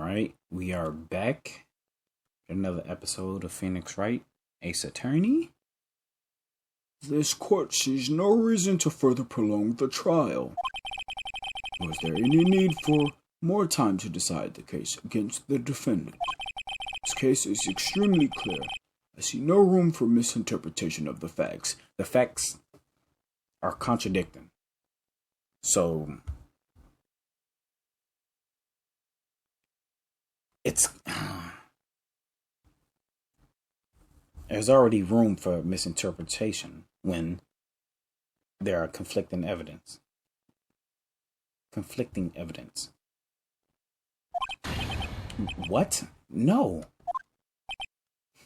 Alright, we are back. Another episode of Phoenix Wright, Ace Attorney. This court sees no reason to further prolong the trial. Was there any need for more time to decide the case against the defendant? This case is extremely clear. I see no room for misinterpretation of the facts. The facts are contradicting. So, there's already room for misinterpretation when there are conflicting evidence. What? No.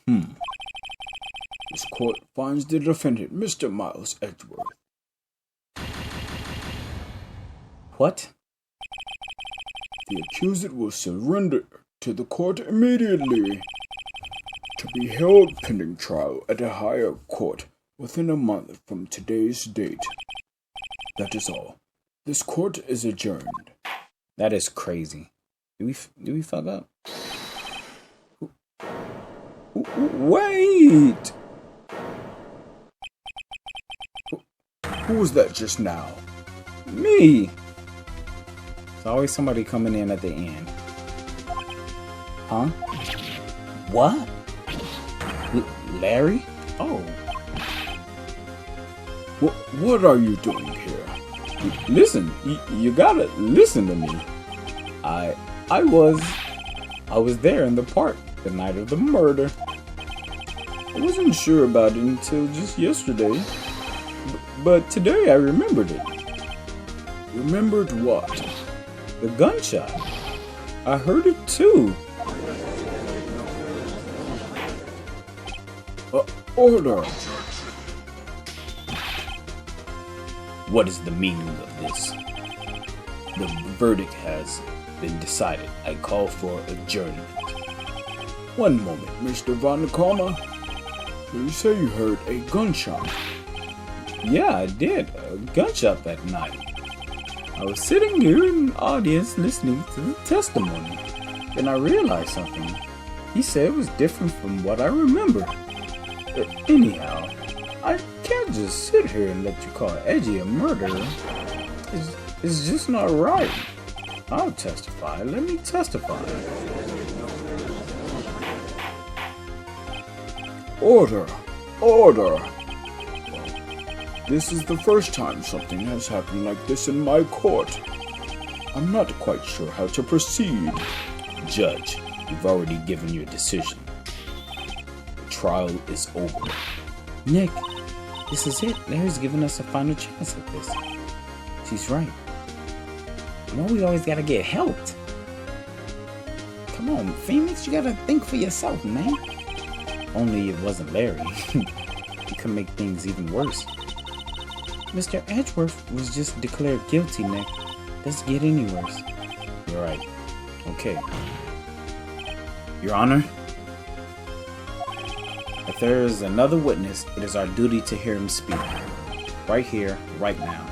This court finds the defendant, Mr. Miles Edgeworth. What? The accused will surrender to the court immediately, to be held pending trial at a higher court within a month from today's date. That is all. This court is adjourned. That is crazy. Do we fuck up? Wait! Who was that just now? Me! There's always somebody coming in at the end. Huh? What? Larry? Oh. What are you doing here? Listen, you gotta listen to me. I was there in the park the night of the murder. I wasn't sure about it until just yesterday, but today I remembered it. Remembered what? The gunshot. I heard it too. Order. What is the meaning of this? The verdict has been decided. I call for adjournment. One moment, Mr. Von Karma. So you say you heard a gunshot? Yeah, I did. A gunshot that night. I was sitting here in the audience listening to the testimony. Then I realized something. He said it was different from what I remember. Anyhow, I can't just sit here and let you call Edgy a murderer. It's just not right. I'll testify. Let me testify. Order. Order. This is the first time something has happened like this in my court. I'm not quite sure how to proceed. Judge, you've already given your decision. The trial is over. Nick, this is it. Larry's giving us a final chance at this. She's right. You know we always gotta get helped. Come on, Phoenix, you gotta think for yourself, man. Only it wasn't Larry. He could make things even worse. Mr. Edgeworth was just declared guilty, Nick. Doesn't get any worse. You're right. Okay. Your Honor, if there is another witness, it is our duty to hear him speak. Right here, right now.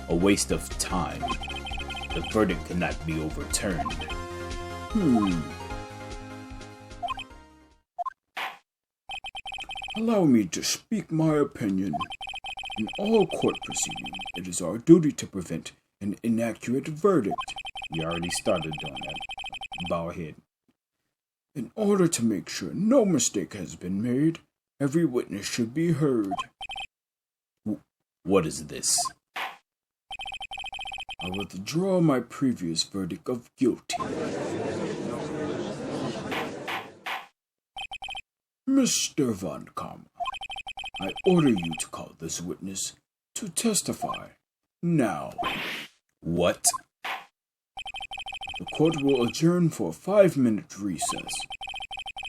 A waste of time. The verdict cannot be overturned. Allow me to speak my opinion. In all court proceedings, it is our duty to prevent an inaccurate verdict. You already started doing that. Bow ahead. In order to make sure no mistake has been made, every witness should be heard. What is this? I withdraw my previous verdict of guilty. Mr. Von Karma, I order you to call this witness to testify now. What? The court will adjourn for a 5-minute recess.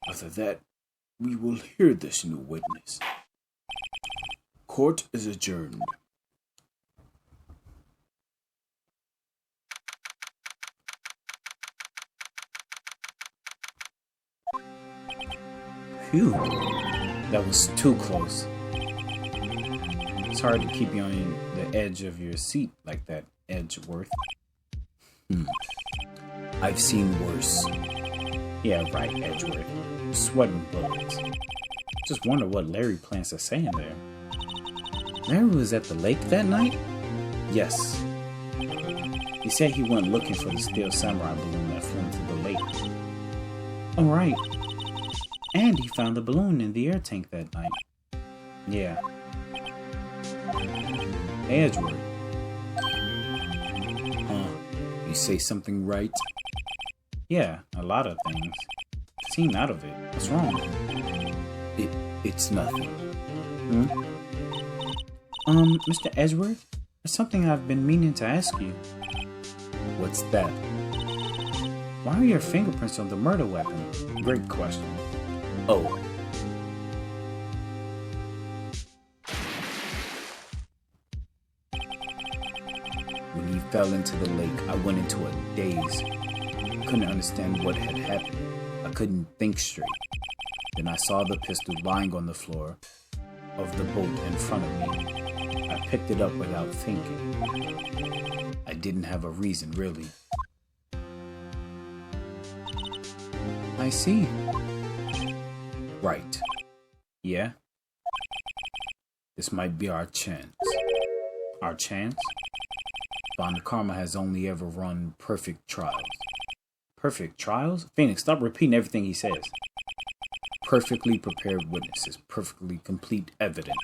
After that, we will hear this new witness. Court is adjourned. Phew. That was too close. It's hard to keep you on the edge of your seat like that, Edgeworth. I've seen worse. Yeah, right, Edgeworth. Sweating bullets. Just wonder what Larry plans to say in there. Larry was at the lake that night? Yes. He said he went looking for the steel samurai balloon that flew into the lake. Alright. And he found the balloon in the air tank that night. Yeah. Hey, Edgeworth. You say something right? Yeah, a lot of things. Seem out of it. What's wrong? It's nothing. Mr. Edgeworth, there's something I've been meaning to ask you. What's that? Why are your fingerprints on the murder weapon? Great question. Oh. When he fell into the lake, I went into a daze. I couldn't understand what had happened. I couldn't think straight. Then I saw the pistol lying on the floor of the boat in front of me. I picked it up without thinking. I didn't have a reason, really. I see. Right. Yeah? This might be our chance. Our chance? Von Karma has only ever run perfect trials. Perfect trials? Phoenix, stop repeating everything he says. Perfectly prepared witnesses, perfectly complete evidence.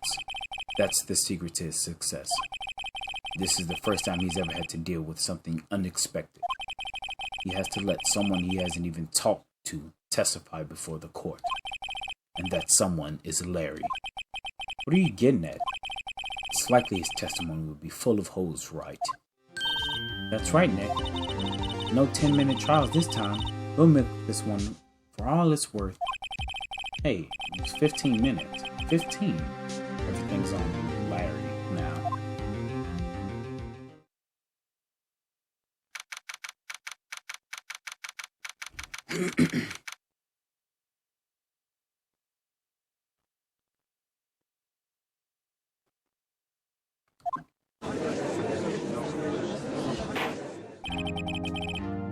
That's the secret to his success. This is the first time he's ever had to deal with something unexpected. He has to let someone he hasn't even talked to testify before the court. And that someone is Larry. What are you getting at? It's likely his testimony will be full of holes, Wright. That's right, Nick. No 10-minute trials this time. We'll milk this one for all it's worth. Hey, it's 15 minutes. 15. Everything's on Larry now.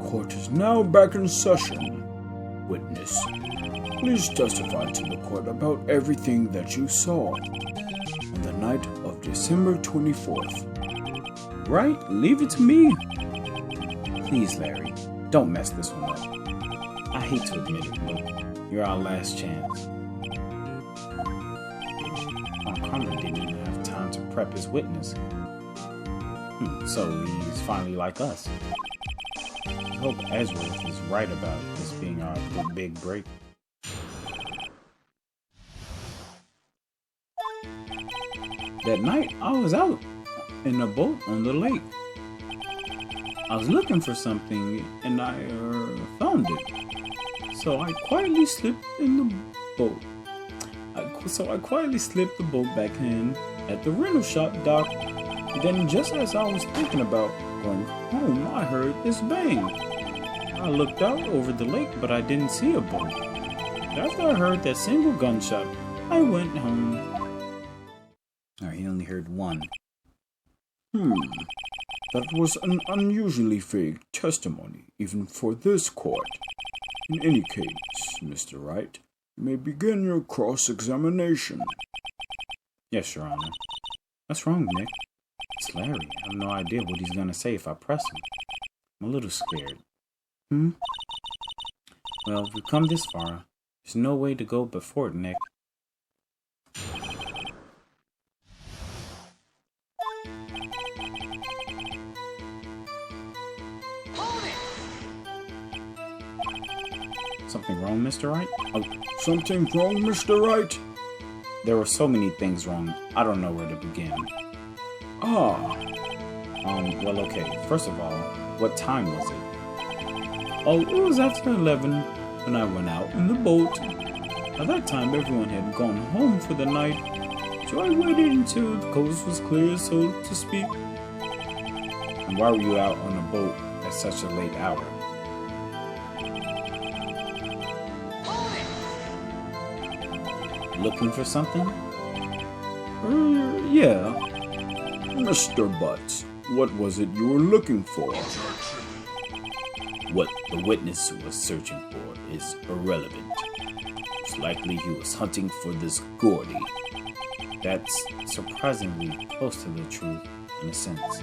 Court is now back in session. Witness, please testify to the court about everything that you saw on the night of December 24th. Right? Leave it to me. Please, Larry, don't mess this one up. I hate to admit it, but you're our last chance. Carmen didn't even have time to prep his witness. So he's finally like us. I hope Edgeworth is right about this being our big break. That night, I was out in a boat on the lake. I was looking for something and I found it. So I quietly slipped in the boat. I quietly slipped the boat back in at the rental shop dock. Then just as I was thinking about going home, I heard this bang. I looked out over the lake, but I didn't see a boat. After I heard that single gunshot, I went home. He only heard one. That was an unusually vague testimony, even for this court. In any case, Mr. Wright, you may begin your cross-examination. Yes, Your Honor. What's wrong, Nick? It's Larry. I have no idea what he's gonna say if I press him. I'm a little scared. Well, if we've come this far, there's no way to go but forward, Nick. Something wrong, Mr. Wright? Oh, something wrong, Mr. Wright? There were so many things wrong, I don't know where to begin. Well, okay. First of all, what time was it? Oh, it was after 11 when I went out in the boat. By that time, everyone had gone home for the night, so I waited until the coast was clear, so to speak. And why were you out on a boat at such a late hour? Looking for something? Yeah. Mr. Butts, what was it you were looking for? What the witness was searching for is irrelevant. It's likely he was hunting for this Gordy. That's surprisingly close to the truth, in a sense.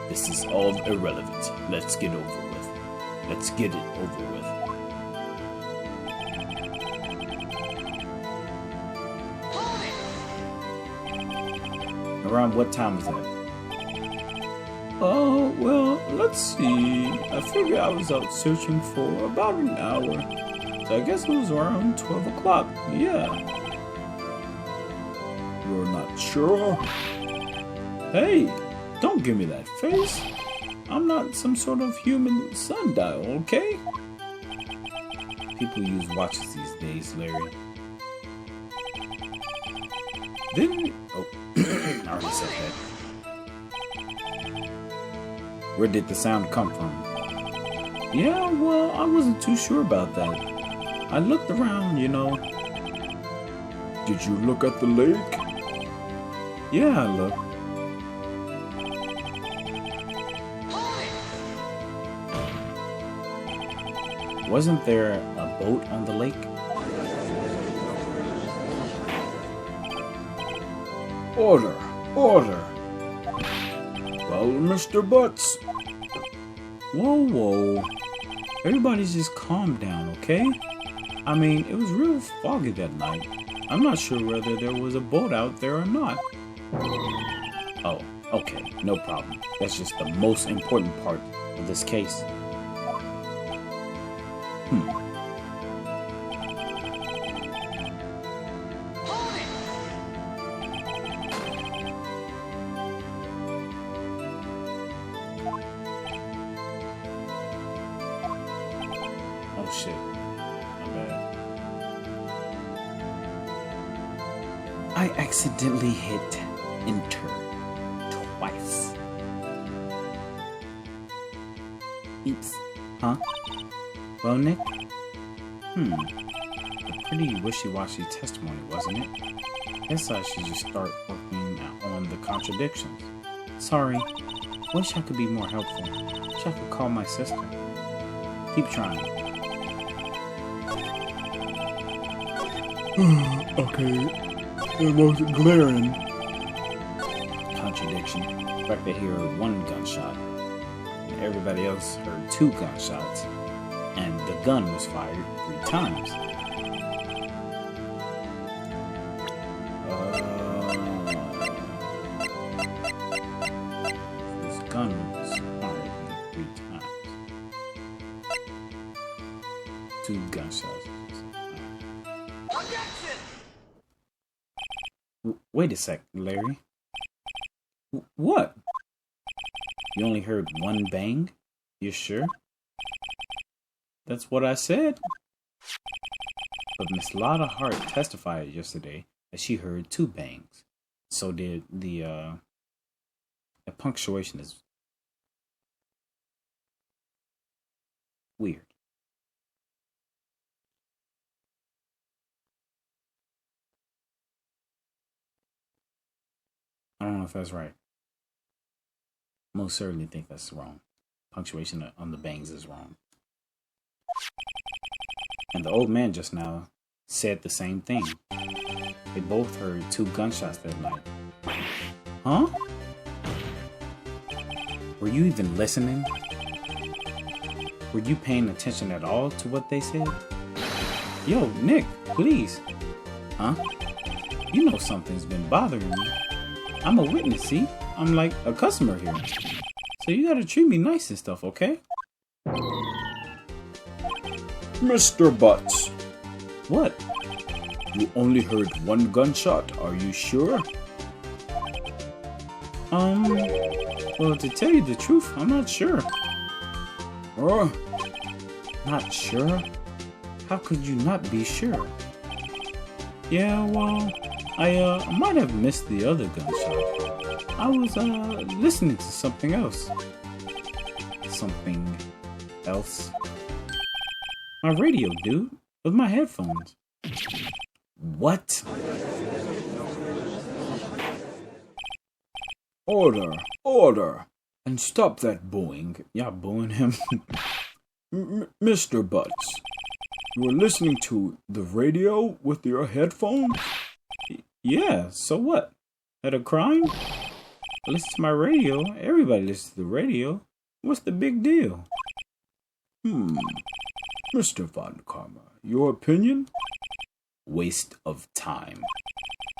This is all irrelevant. Let's get over with. Let's get it over with. Around what time was that? Oh, well, let's see. I figure I was out searching for about an hour. So I guess it was around 12 o'clock. Yeah. You're not sure? Hey, don't give me that face. I'm not some sort of human sundial, okay? People use watches these days, Larry. Didn't... Oh, I already said that. Where did the sound come from? Yeah, well, I wasn't too sure about that. I looked around, you know. Did you look at the lake? Yeah, I looked. Wasn't there a boat on the lake? Order! Order! Well, Mr. Butts. Whoa, whoa. Everybody's just calm down, okay? I mean, it was real foggy that night. I'm not sure whether there was a boat out there or not. Oh, okay, no problem. That's just the most important part of this case. Oh shit. My bad. I accidentally hit enter twice. Oops. Huh? Well, Nick? A pretty wishy-washy testimony, wasn't it? Guess I should just start working on the contradictions. Sorry. Wish I could be more helpful. Wish I could call my sister. Keep trying. Okay. The most glaring contradiction. The fact they hear one gunshot, and everybody else heard 2 gunshots, and the gun was fired 3 times. This gun was fired 3 times. 2 gunshots. Wait a sec, Larry. What? You only heard 1 bang? You sure? That's what I said. But Miss Lotta Hart testified yesterday that she heard 2 bangs. So did the punctuation is weird. I don't know if that's right. Most certainly think that's wrong. Punctuation on the bangs is wrong. And the old man just now said the same thing. They both heard 2 gunshots that night. Huh? Were you even listening? Were you paying attention at all to what they said? Yo, Nick, please. Huh? You know something's been bothering me. I'm a witness, see? I'm like a customer here. So you gotta treat me nice and stuff, okay? Mr. Butts. What? You only heard 1 gunshot, are you sure? Well, to tell you the truth, I'm not sure. Not sure? How could you not be sure? Yeah, well, I might have missed the other gunshot. I was, listening to something else. Something else? My radio, dude, with my headphones. What? Order, order. And stop that booing. Y'all booing him? Mr. Butts, you are listening to the radio with your headphones? Yeah, so what? At a crime? I listen to my radio. Everybody listens to the radio. What's the big deal? Mr. Von Karma, your opinion? Waste of time.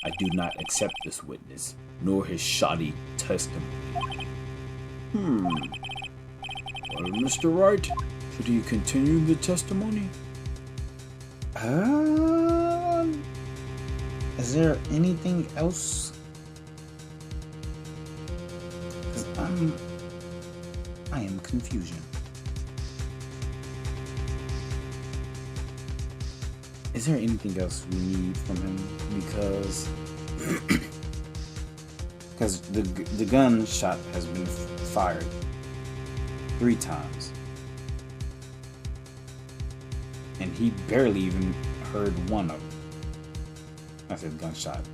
I do not accept this witness, nor his shoddy testimony. Well, Mr. Wright, should he continue the testimony? Is there anything else? 'Cause I am confusion. Is there anything else we need from him? Because the gunshot has been fired 3 times, and he barely even heard one of them. I said gunshot.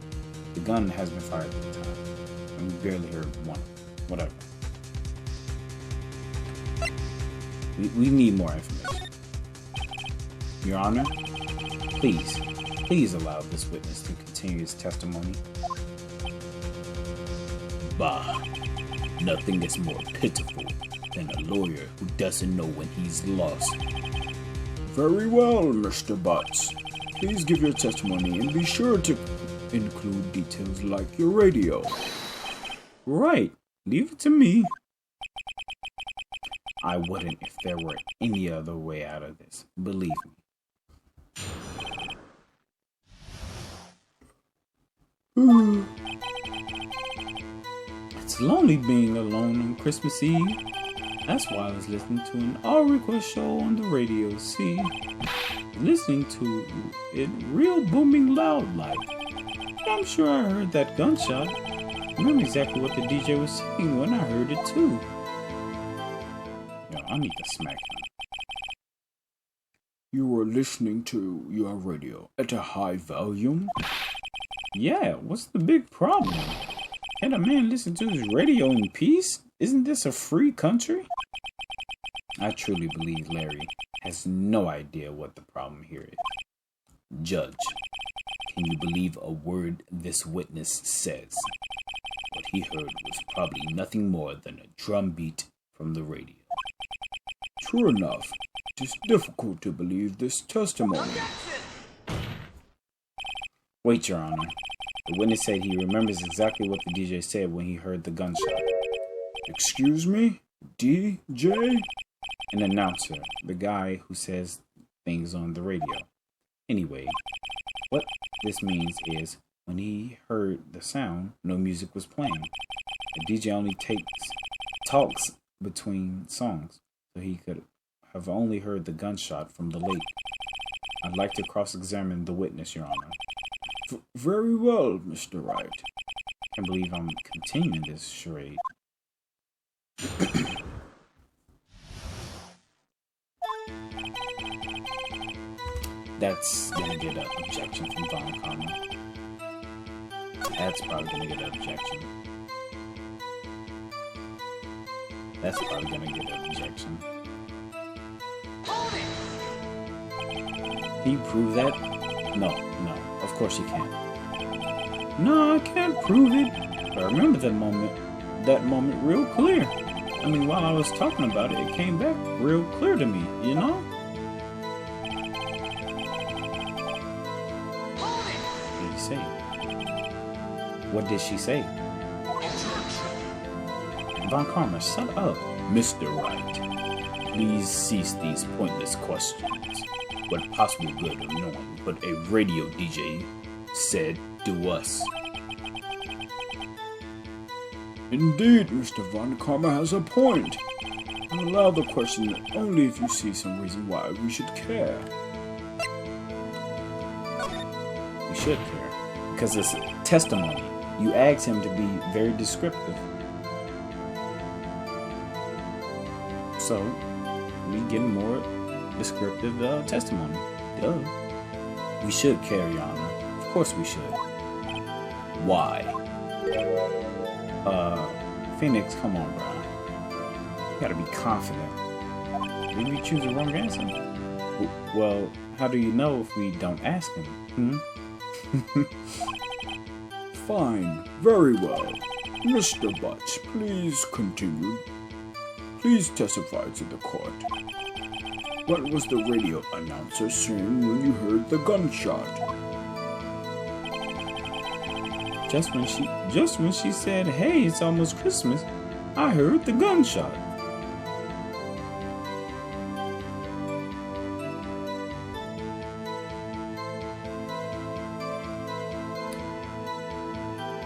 The gun has been fired 3 times, and we barely heard one. Whatever. We need more information. Your Honor, please allow this witness to continue his testimony. Bah, nothing is more pitiful than a lawyer who doesn't know when he's lost. Very well, Mr. Butts. Please give your testimony and be sure to include details like your radio. Right, leave it to me. I wouldn't if there were any other way out of this, believe me. It's lonely being alone on Christmas Eve. That's why I was listening to an all-request show on the radio. See, listening to it real booming loud like. I'm sure I heard that gunshot. I remember exactly what the DJ was saying when I heard it too. Yo, I need to smack him. You were listening to your radio at a high volume? Yeah, what's the big problem? Can a man listen to his radio in peace? Isn't this a free country? I truly believe Larry has no idea what the problem here is. Judge, can you believe a word this witness says? What he heard was probably nothing more than a drum beat from the radio. True enough, it is difficult to believe this testimony. Wait, Your Honor. The witness said he remembers exactly what the DJ said when he heard the gunshot. Excuse me? DJ? An announcer, the guy who says things on the radio. Anyway, what this means is when he heard the sound, no music was playing. The DJ only talks between songs, so he could have only heard the gunshot from the lake. I'd like to cross-examine the witness, Your Honor. Very well, Mr. Wright. I can't believe I'm continuing this charade. That's gonna get an objection from Von Karma. That's probably gonna get an objection. That's probably gonna get an objection. Can you prove that? No, of course you can't. No, I can't prove it. But I remember that moment real clear. I mean, while I was talking about it, it came back real clear to me, you know? What did he say? What did she say? Von Karma, shut up. Mr. Wright, please cease these pointless questions. What possible good of knowing what a radio DJ said to us? Indeed, Mr. Von Karma has a point. And allow the question only if you see some reason why we should care. We should care. Because it's testimony. You asked him to be very descriptive. So, we get more descriptive testimony. Duh. We should care, Your Honor. Of course we should. Why? Phoenix, come on, bro. You gotta be confident. Maybe you choose the wrong answer. Well, how do you know if we don't ask him? Fine. Very well. Mr. Butts, please continue. Please testify to the court. What was the radio announcer saying when you heard the gunshot? Just when she said, "Hey, it's almost Christmas," I heard the gunshot.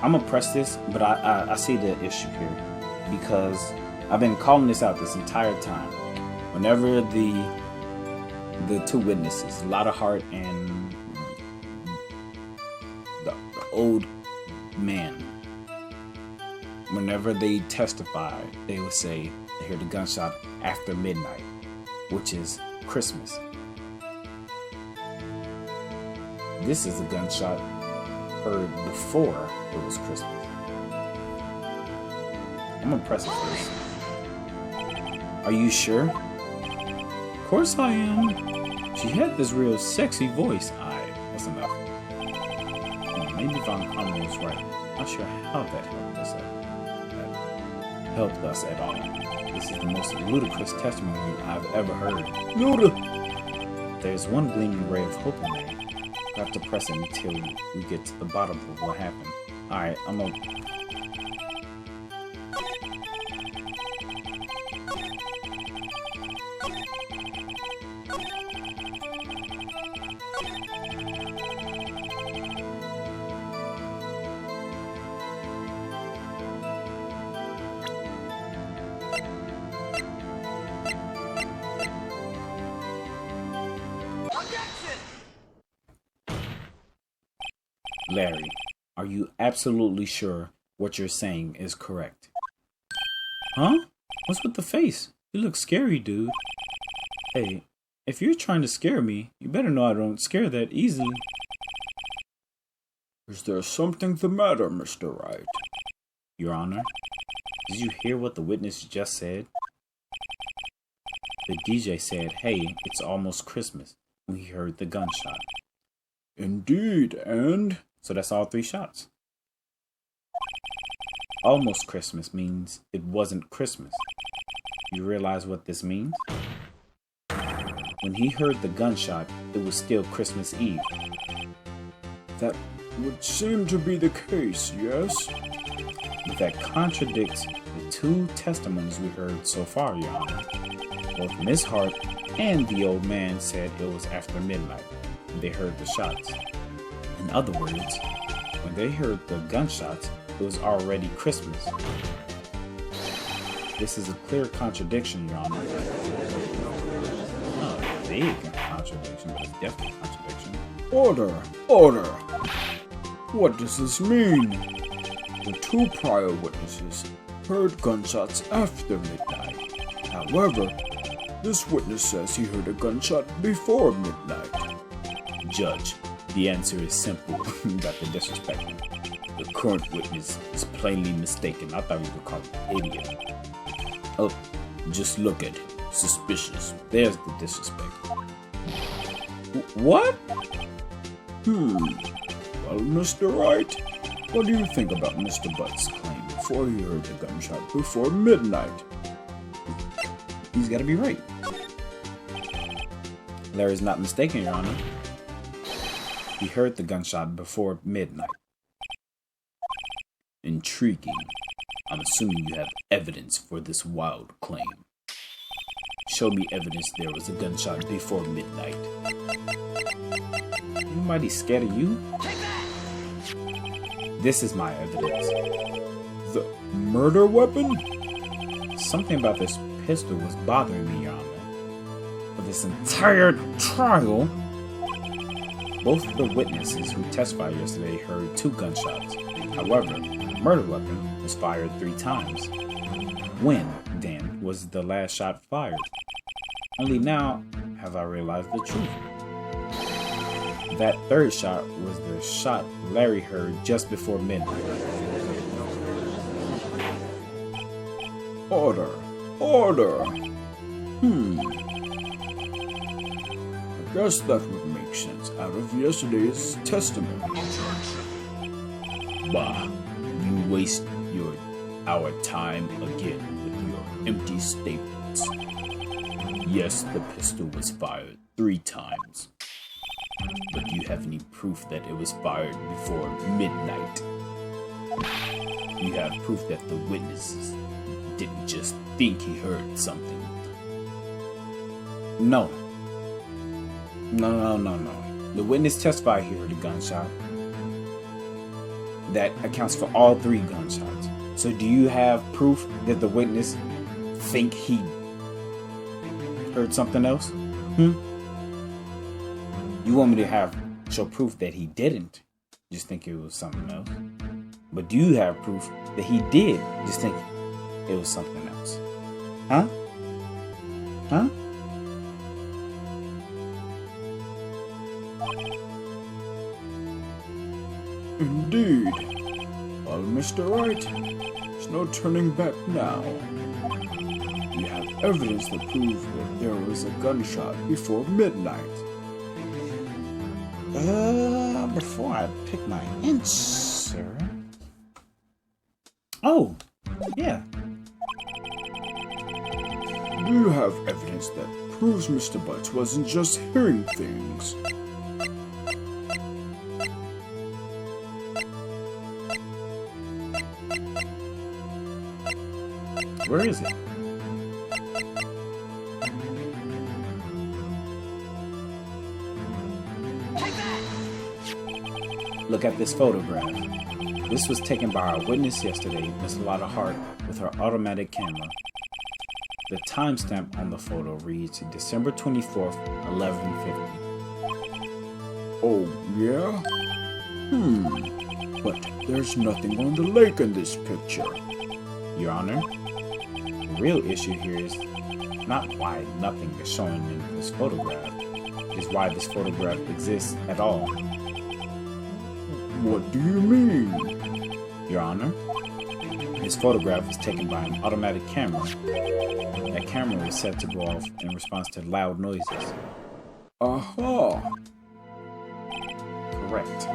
I'm gonna press this, but I see the issue here because I've been calling this out this entire time. Whenever the two witnesses, Lotta Hart and the old man, whenever they testify, they would say they hear the gunshot after midnight, which is Christmas. This is a gunshot heard before it was Christmas. I'm gonna press it first. Are you sure? Of course I am. She had this real sexy voice. Alright, that's enough. Maybe if I'm almost right. Not sure how that helped us at all. This is the most ludicrous testimony I've ever heard. There's one gleaming ray of hope in there. I have to press it until we get to the bottom of what happened. Alright, I'm gonna... Larry, are you absolutely sure what you're saying is correct? Huh? What's with the face? You look scary, dude. Hey, if you're trying to scare me, you better know I don't scare that easily. Is there something the matter, Mr. Wright? Your Honor, did you hear what the witness just said? The DJ said, "Hey, it's almost Christmas," when he heard the gunshot. Indeed, and? So that's all 3 shots. Almost Christmas means it wasn't Christmas. You realize what this means? When he heard the gunshot, it was still Christmas Eve. That would seem to be the case, yes? But that contradicts the 2 testimonies we heard so far, Your Honor. Both Miss Hart and the old man said it was after midnight when they heard the shots. In other words, when they heard the gunshots, it was already Christmas. This is a clear contradiction, Your Honor. Not a big contradiction, but it's definitely a contradiction. Order! Order! What does this mean? The 2 prior witnesses heard gunshots after midnight. However, this witness says he heard a gunshot before midnight. Judge, the answer is simple. You got the disrespect. The current witness is plainly mistaken. I thought we would call him an idiot. Oh, just look at him. Suspicious. There's the disrespect. What? Well, Mr. Wright, what do you think about Mr. Butt's claim before he heard the gunshot before midnight? He's got to be right. Larry's not mistaken, Your Honor. He heard the gunshot before midnight. Intriguing. I'm assuming you have evidence for this wild claim. Show me evidence there was a gunshot before midnight. Nobody scared of you? This is my evidence. The murder weapon? Something about this pistol was bothering me, Your Honor. For this entire trial, both of the witnesses who testified yesterday heard 2 gunshots. However, the murder weapon was fired 3 times. When, then, was the last shot fired? Only now have I realized the truth. That 3rd shot was the shot Larry heard just before midnight. Order! Order! I guess that would make sense out of yesterday's testimony. Bah, you waste our time again with your empty statements. Yes, the pistol was fired 3 times. But do you have any proof that it was fired before midnight? You have proof that the witnesses didn't just think he heard something. No. The witness testified he heard a gunshot. That accounts for all 3 gunshots. So do you have proof that the witness think he heard something else? You want me to show proof that he didn't just think it was something else? But do you have proof that he did just think it was something else? Huh? Indeed. Well, Mr. Wright, there's no turning back now. You have evidence that proves that there was a gunshot before midnight. Before I pick my answer. Oh, yeah. Do you have evidence that proves Mr. Butts wasn't just hearing things? Where is it? Look at this photograph. This was taken by our witness yesterday, Miss Lotta Hart, with her automatic camera. The timestamp on the photo reads December 24th, 11:50. Oh, yeah? But there's nothing on the lake in this picture. Your Honor, the real issue here is not why nothing is shown in this photograph, is why this photograph exists at all. What do you mean? Your Honor, this photograph was taken by an automatic camera. That camera was set to go off in response to loud noises. Aha! Correct.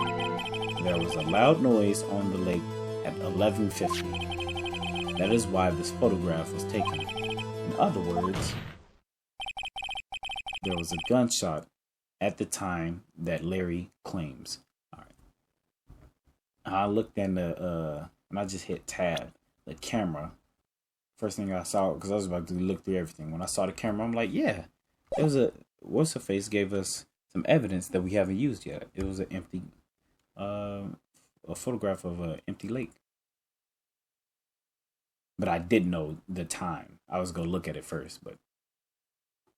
There was a loud noise on the lake at 11:50. That is why this photograph was taken. In other words, there was a gunshot at the time that Larry claims. All right. I looked in the and I just hit tab, the camera. First thing I saw, because I was about to look through everything. When I saw the camera, I'm like, yeah, it was what's her face gave us some evidence that we haven't used yet. It was an empty, a photograph of an empty lake. But I didn't know the time. I was gonna look at it first, but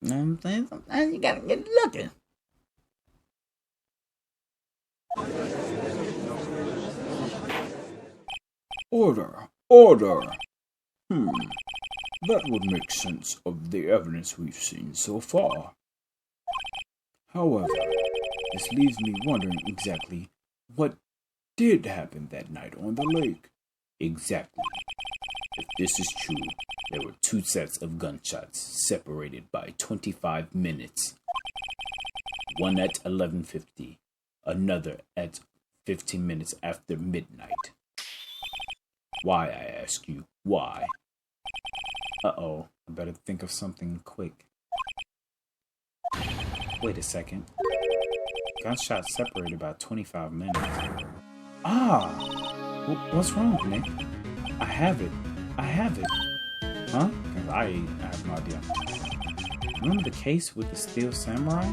you know what I'm saying? Sometimes you gotta get looking. Order! That would make sense of the evidence we've seen so far. However, this leaves me wondering exactly what did happen that night on the lake. Exactly. If this is true, there were 2 sets of gunshots separated by 25 minutes. One at 11:50, another at 15 minutes after midnight. Why, I ask you, why? Uh-oh, I better think of something quick. Wait a second. Gunshots separated about 25 minutes. What's wrong, Nick? I have it. Huh? Because I have no idea. Remember the case with the steel samurai?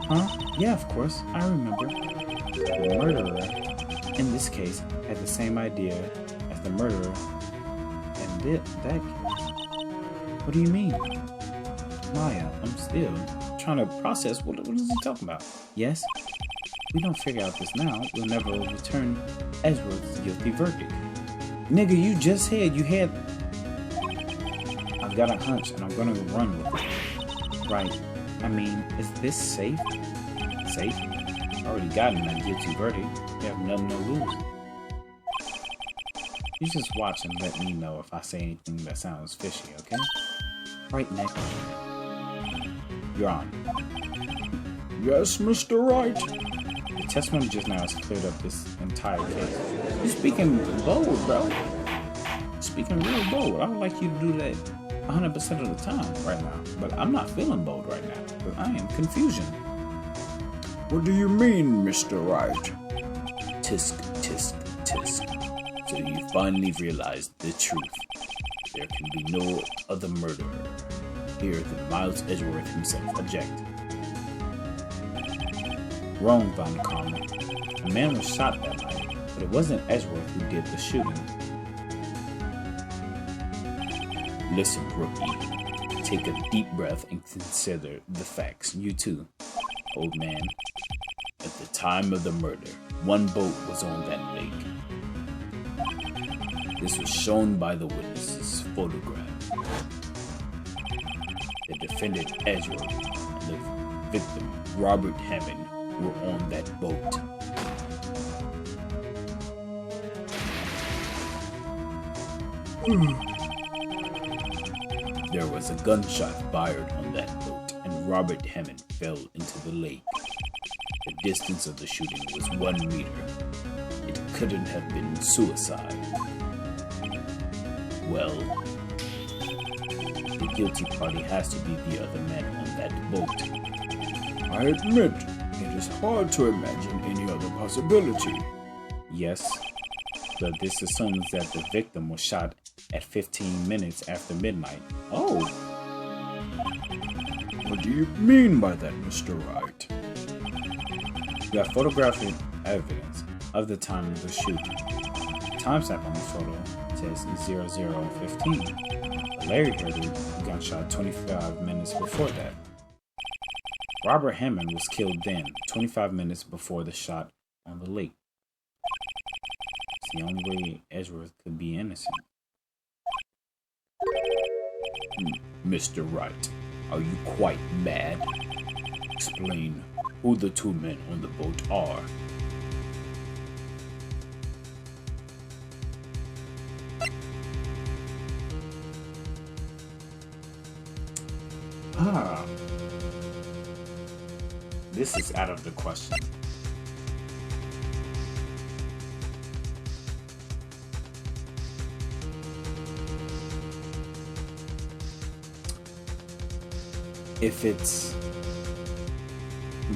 Huh? Yeah, of course, I remember. The murderer, in this case, had the same idea as the murderer in that case. What do you mean? Maya, I'm still trying to process what is he talking about? Yes? We don't figure out this now, we'll never overturn Edgeworth's guilty verdict. Nigga, you just said you had... I've got a hunch and I'm gonna run with it. Right. I mean, is this safe? Safe? Already gotten that guilty verdict. You have nothing to lose. You just watch and let me know if I say anything that sounds fishy, okay? Right, Nick? You're on. Yes, Mr. Wright. The testimony just now has cleared up this entire case. You're speaking bold, bro. Speaking real bold. I would like you to do that 100% of the time right now. But I'm not feeling bold right now. Because I am confusion. What do you mean, Mr. Wright? Tisk, tisk, tisk. So you finally realized the truth. There can be no other murderer here than Miles Edgeworth himself. Object. Wrong, Von Karma. A man was shot that night, but it wasn't Edgeworth who did the shooting. Listen, rookie. Take a deep breath and consider the facts. You too, old man. At the time of the murder, one boat was on that lake. This was shown by the witness's photograph. The defendant Edgeworth and the victim Robert Hammond were on that boat. There was a gunshot fired on that boat, and Robert Hammond fell into the lake. The distance of the shooting was 1 meter. It couldn't have been suicide. Well, the guilty party has to be the other man on that boat. I admit, it is hard to imagine any other possibility. Yes, but this assumes that the victim was shot at 15 minutes after midnight. Oh! What do you mean by that, Mr. Wright? You have photographic evidence of the time of the shooting. Timestamp on the photo says 00:15. Larry heard the gunshot 25 minutes before that. Robert Hammond was killed then, 25 minutes before the shot on the lake. It's the only way Edgeworth could be innocent. Mr. Wright, are you quite mad? Explain who the two men on the boat are. This is out of the question.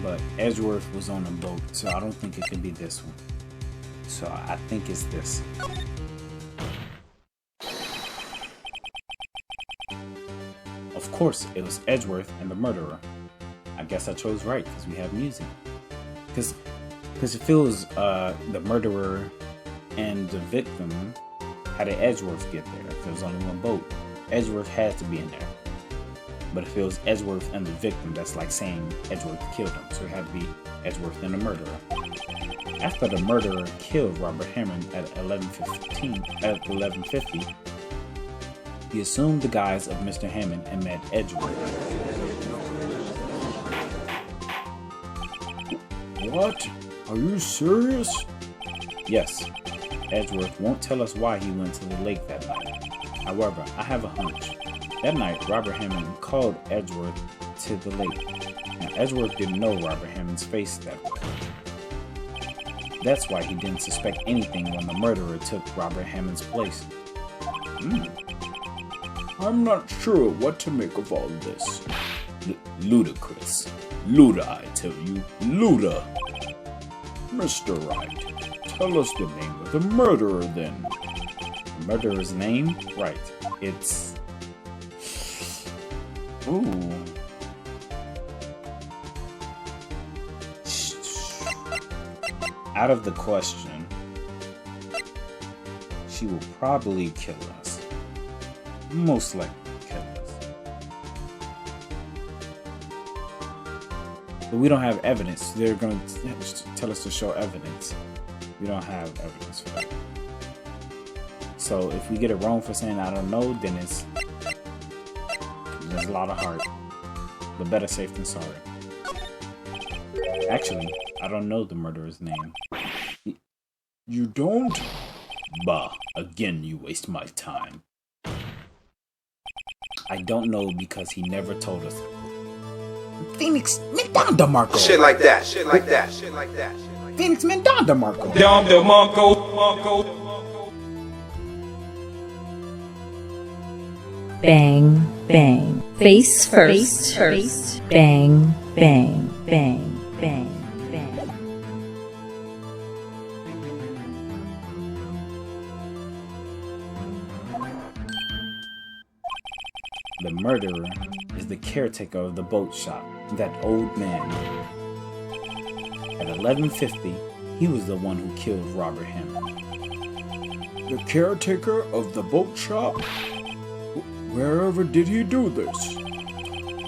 But Edgeworth was on a boat, so I don't think it could be this one. So I think it's this. Of course, it was Edgeworth and the murderer. I guess I chose right because we have music. Because it feels the murderer and the victim, how did Edgeworth get there? If there was only one boat, Edgeworth had to be in there. But if it was Edgeworth and the victim, that's like saying Edgeworth killed him. So it had to be Edgeworth and the murderer. After the murderer killed Robert Hammond at 11:50, he assumed the guise of Mr. Hammond and met Edgeworth. What? Are you serious? Yes. Edgeworth won't tell us why he went to the lake that night. However, I have a hunch. That night, Robert Hammond called Edgeworth to the lake. Now, Edgeworth didn't know Robert Hammond's face that way. That's why he didn't suspect anything when the murderer took Robert Hammond's place. I'm not sure what to make of all this. Ludicrous. Luda, I tell you. Luda. Mr. Wright, tell us the name of the murderer then. The murderer's name? Right. It's... Ooh. Out of the question, she will probably kill us. Most likely kill us. But we don't have evidence. They're going to tell us to show evidence. We don't have evidence for that. So if we get it wrong for saying I don't know, then there's a lot of heart. But better safe than sorry. Actually, I don't know the murderer's name. You don't? Bah. Again, you waste my time. I don't know because he never told us. Phoenix, man down, DeMarco. Shit like that. Phoenix, man down, DeMarco. Down Marco. Bang, bang. Face first. Bang, bang, bang, bang, bang. The murderer is the caretaker of the boat shop, that old man. At 11:50, he was the one who killed Robert Hammond. The caretaker of the boat shop? Wherever did he do this?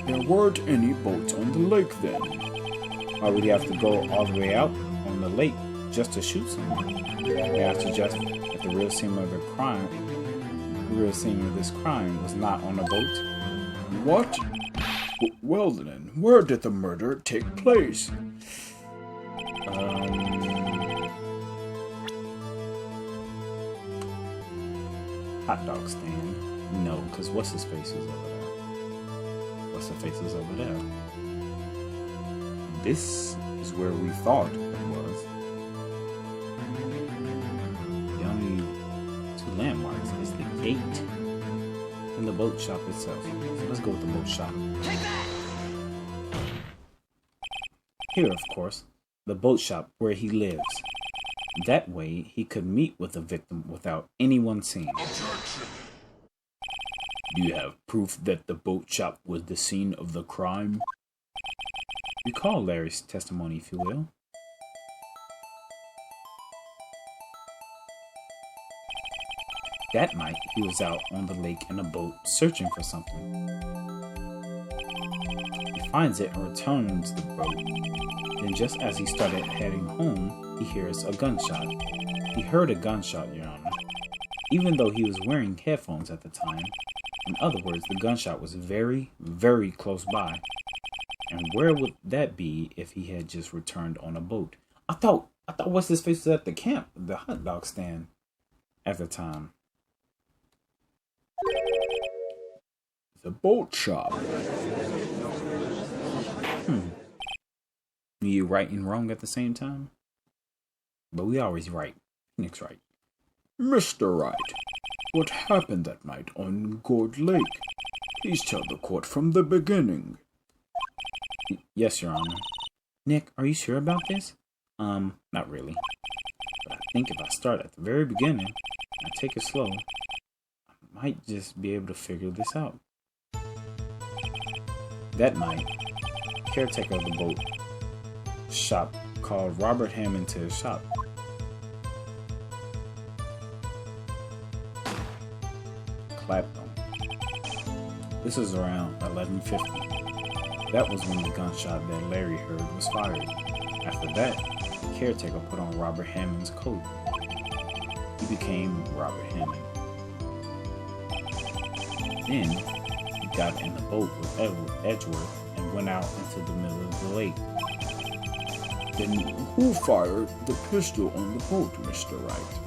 There weren't any boats on the lake then. Why would he have to go all the way out on the lake just to shoot someone? May I suggest that the real scene of this crime was not on a boat? What? Well then, where did the murder take place? Hot dog stand. No, because what's his face is over there. What's the face is over there. This is where we thought it was. The only two landmarks is the gate and the boat shop itself. So let's go with the boat shop. Here, of course, the boat shop where he lives. That way, he could meet with the victim without anyone seeing. Do you have proof that the boat shop was the scene of the crime? Recall Larry's testimony, if you will. That night, he was out on the lake in a boat searching for something. He finds it and returns the boat. Then just as he started heading home, he hears a gunshot. He heard a gunshot, Your Honor, even though he was wearing headphones at the time. In other words, the gunshot was very, very close by. And where would that be if he had just returned on a boat? I thought what's his face was at the camp, the hot dog stand, at the time. The boat shop. You right and wrong at the same time? But we always right. Nick's right. Mr. Wright, what happened that night on Gourd Lake? Please tell the court from the beginning. Yes, Your Honor. Nick, are you sure about this? Not really. But I think if I start at the very beginning and I take it slow, I might just be able to figure this out. That night, the caretaker of the boat shop called Robert Hammond to his shop. Clapped him. This was around 11:50. That was when the gunshot that Larry heard was fired. After that, the caretaker put on Robert Hammond's coat. He became Robert Hammond. Then, he got in the boat with Edgeworth and went out into the middle of the lake. Then who fired the pistol on the boat, Mr. Wright?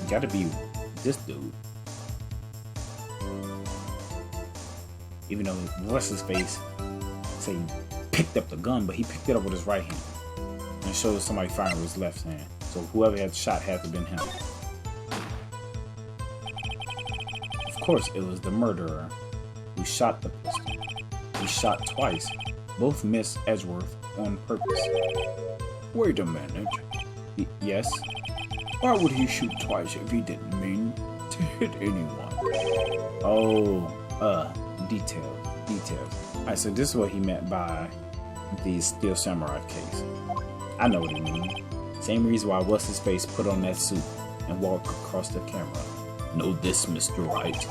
Gotta be this dude. Even though what's his face say he picked up the gun, but he picked it up with his right hand and showed somebody firing with his left hand. So whoever had the shot had to have been him. Of course, it was the murderer who shot the pistol. He shot twice. Both missed Edgeworth on purpose. Wait a minute. Yes? Why would he shoot twice if he didn't mean to hit anyone? Details. Alright, so this is what he meant by the Steel Samurai case. I know what he means. Same reason why what's his face put on that suit and walk across the camera. Know this, Mr. Wright.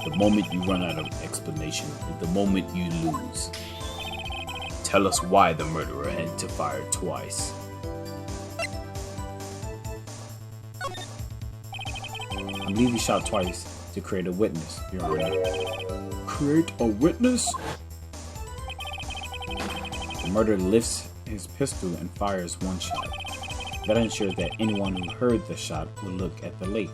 The moment you run out of explanation is the moment you lose. Tell us why the murderer had to fire twice. I believe he shot twice to create a witness, Your Honor. Create a witness? The murderer lifts his pistol and fires one shot. That ensures that anyone who heard the shot would look at the lake.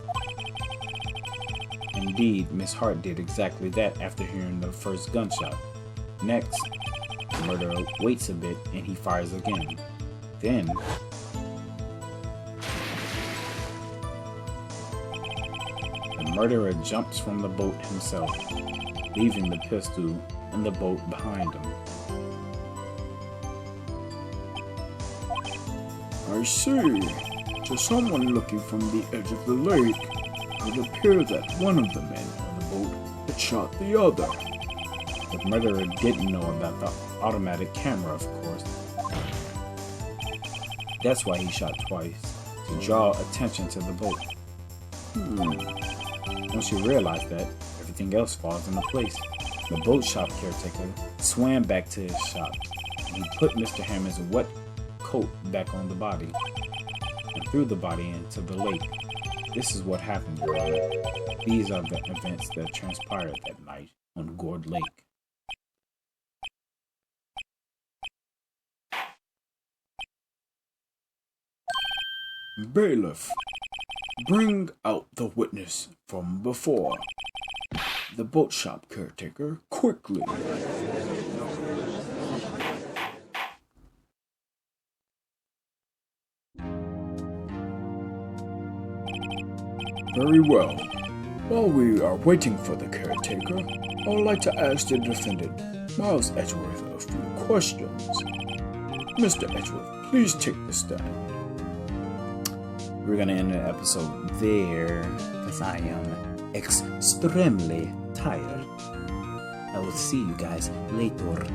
Indeed, Miss Hart did exactly that after hearing the first gunshot. Next, the murderer waits a bit and he fires again. Then, the murderer jumps from the boat himself, leaving the pistol in the boat behind him. I see. To someone looking from the edge of the lake, it would appear that one of the men on the boat had shot the other. The murderer didn't know about the automatic camera, of course. That's why he shot twice, to draw attention to the boat. Once you realize that, everything else falls into place. The boat shop caretaker swam back to his shop. He put Mr. Hammond's wet coat back on the body and threw the body into the lake. This is what happened, Your Honor. These are the events that transpired that night on Gourd Lake. Bailiff, bring out the witness from before. The boat shop caretaker, quickly. Very well. While we are waiting for the caretaker, I would like to ask the defendant, Miles Edgeworth, a few questions. Mr. Edgeworth, please take the stand. We're gonna end the episode there because I am extremely tired. I will see you guys later.